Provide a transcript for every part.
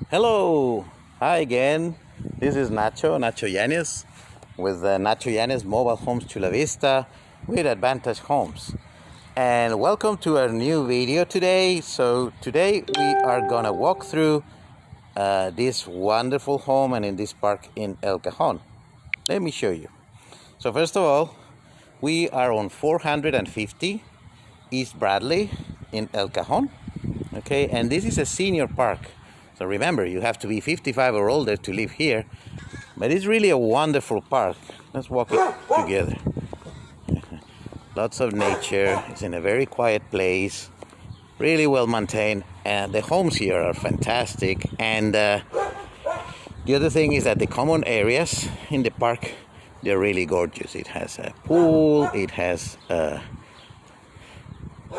Hello, hi again. This is Nacho Yanez with Nacho Yanez Mobile Homes Chula Vista with Advantage Homes. And welcome to our new video today. So today we are gonna walk through this wonderful home and in this park in El Cajon. Let me show you. So first of all, we are on 450 East Bradley in El Cajon. Okay, and this is a senior park. So remember, you have to be 55 or older to live here. But it's really a wonderful park. Let's walk it together. Lots of nature. It's in a very quiet place. Really well maintained. And the homes here are fantastic. And the other thing is that the common areas in the park, they're really gorgeous. It has a pool. It has a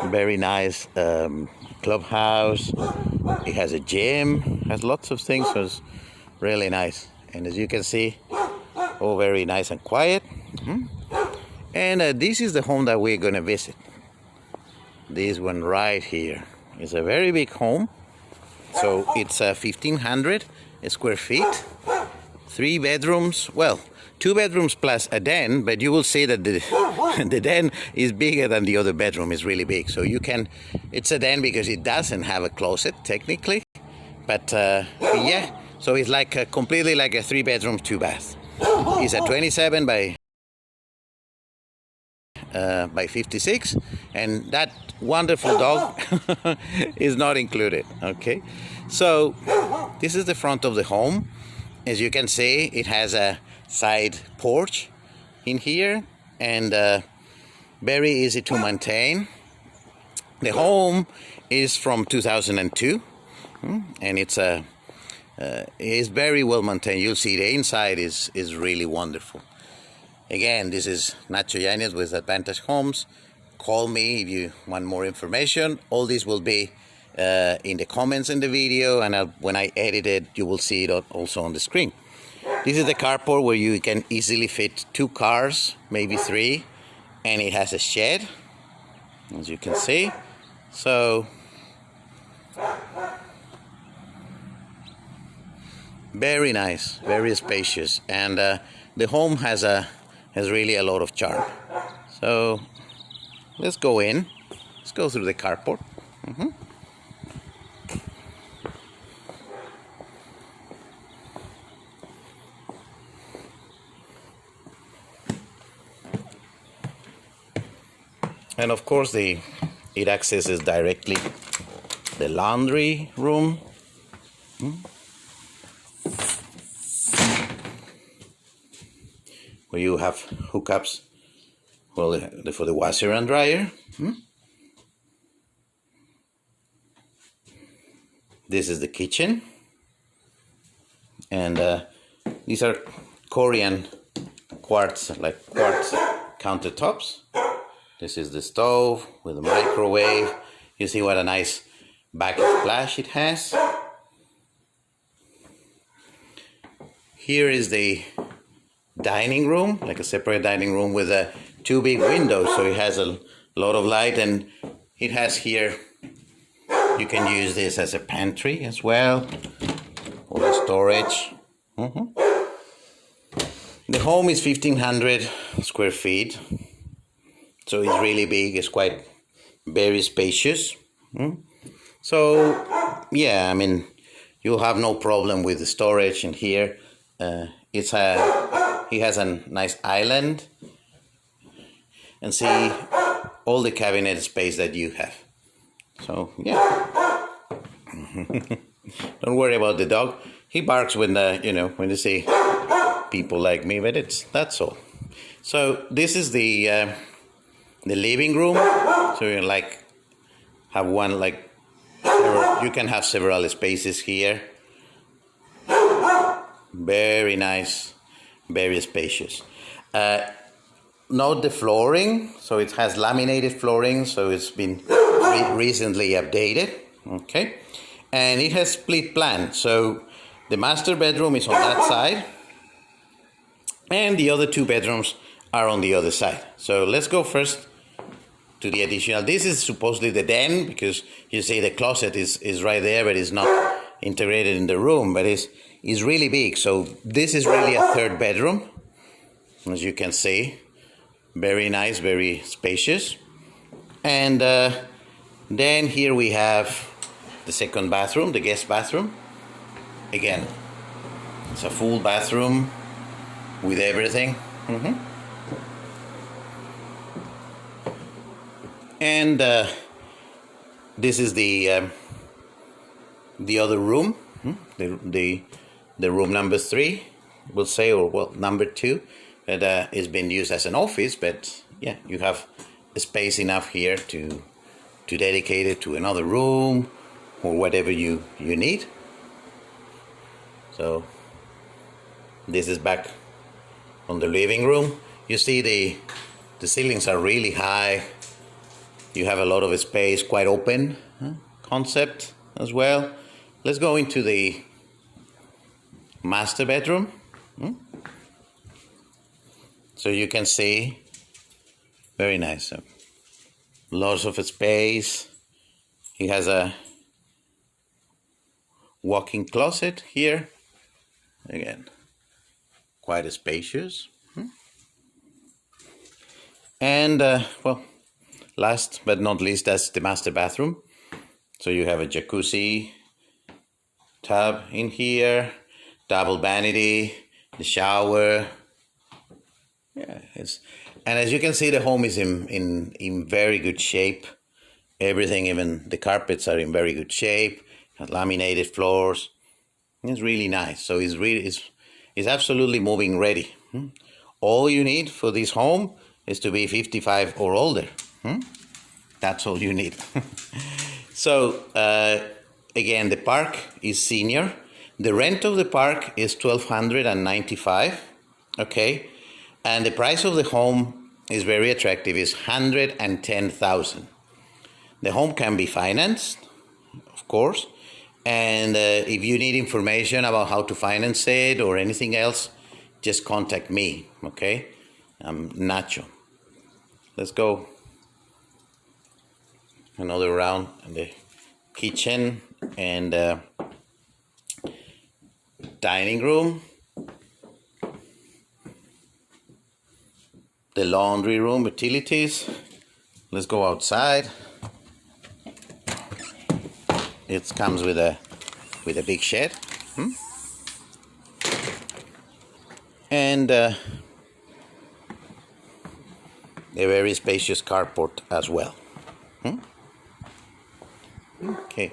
very nice clubhouse. It has a gym, has lots of things, so it's really nice. And as you can see, very nice and quiet. And this is the home that we're going to visit. This one right here is a very big home. So it's 1,500 square feet, 3 bedrooms. Well, 2 bedrooms plus a den, but you will see that the den is bigger than the other bedroom. It's really big. So it's a den because it doesn't have a closet technically. But yeah, so it's like completely like a 3 bedroom, 2 bath. It's a 27 by 56, and that wonderful dog is not included. Okay, so this is the front of the home. As you can see, it has a side porch in here, and very easy to maintain. The home is from 2002, and it's very well maintained. You'll see the inside is really wonderful. Again, this is Nacho Yanez with Advantage Homes. Call me if you want more information. All this will be in the comments in the video, and when I edit it, you will see it also on the screen. This is the carport where you can easily fit 2 cars, maybe 3, and it has a shed, as you can see. So very nice, very spacious, and the home has really a lot of charm. So let's go in. Let's go through the carport. And of course, it accesses directly the laundry room. Where you have hookups for the washer and dryer. This is the kitchen. And these are Korean quartz countertops. This is the stove with a microwave. You see what a nice backsplash it has. Here is the dining room, like a separate dining room with 2 big windows, so it has a lot of light, and it has here, you can use this as a pantry as well, or a storage. The home is 1,500 square feet. So it's really big. It's quite very spacious. So yeah, I mean, you'll have no problem with the storage in here. He has a nice island, and see all the cabinet space that you have. So yeah, don't worry about the dog. He barks when when you see people like me, but that's all. So this is the living room. So you have one you can have several spaces here. Very nice, very spacious. Note the flooring. So it has laminated flooring, so it's been recently updated. Okay, and it has split plan. So the master bedroom is on that side, and the other 2 bedrooms are on the other side. So let's go first to the additional. This is supposedly the den, because you see the closet is right there, but it's not integrated in the room, but it's really big. So this is really a third bedroom, as you can see. Very nice, very spacious. And then here we have the second bathroom, the guest bathroom. Again, it's a full bathroom with everything. And this is the other room, the room number 3, we'll say, or well, number 2, that is being used as an office. But yeah, you have space enough here to dedicate it to another room or whatever you need. So this is back on the living room. You see the ceilings are really high. You have a lot of space, quite open concept as well. Let's go into the master bedroom. So you can see, very nice. Lots of space. He has a walk-in closet here. Again, quite spacious. And well, last but not least, that's the master bathroom. So you have a jacuzzi tub in here, double vanity, the shower. Yeah, and as you can see, the home is in very good shape. Everything, even the carpets, are in very good shape. Laminated floors. It's really nice. So it's absolutely moving ready. All you need for this home is to be 55 or older. That's all you need. So again, the park is senior. The rent of the park is $1,295. Okay, and the price of the home is very attractive. It's $110,000. The home can be financed, of course. And if you need information about how to finance it or anything else, just contact me. Okay, I'm Nacho. Let's go another round in the kitchen and dining room, the laundry room, utilities. Let's go outside. It comes with a big shed, and a very spacious carport as well. Okay.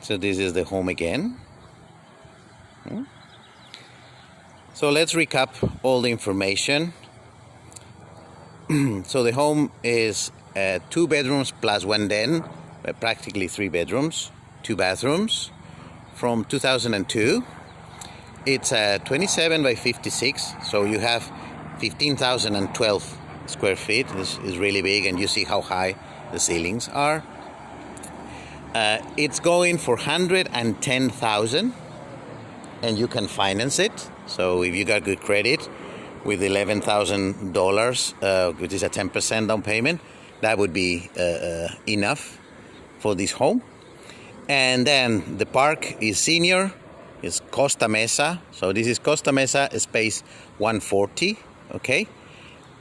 So this is the home again. So let's recap all the information. So the home is 2 bedrooms plus 1 den, practically 3 bedrooms, 2 bathrooms, from 2002. It's 27 by 56, so you have 15,012 square feet. This is really big, and you see how high the ceilings are. It's going for $110,000, and you can finance it. So if you got good credit with $11,000, which is a 10% down payment, that would be enough for this home. And then the park is senior. It's Costa Mesa. So this is Costa Mesa, space 140. Okay,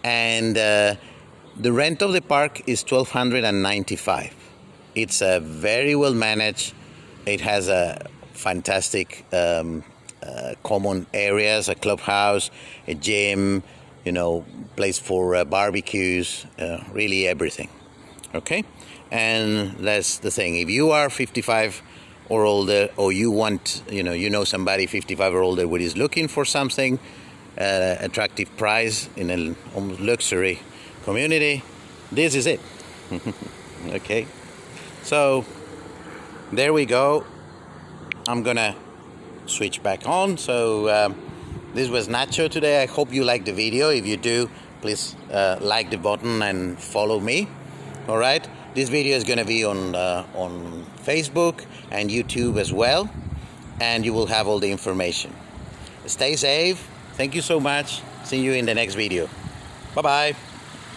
and the rent of the park is $1,295. It's very well managed. It has a fantastic common areas, a clubhouse, a gym, place for barbecues, really everything. Okay, and that's the thing. If you are 55 or older, or you want, somebody 55 or older who is looking for something attractive price in a luxury community, this is it. Okay, so there we go. I'm gonna switch back on. So this was Nacho today. I hope you liked the video. If you do, please like the button and follow me. All right, this video is going to be on Facebook and YouTube as well, and you will have all the information. Stay safe. Thank you so much. See you in the next video. Bye-bye.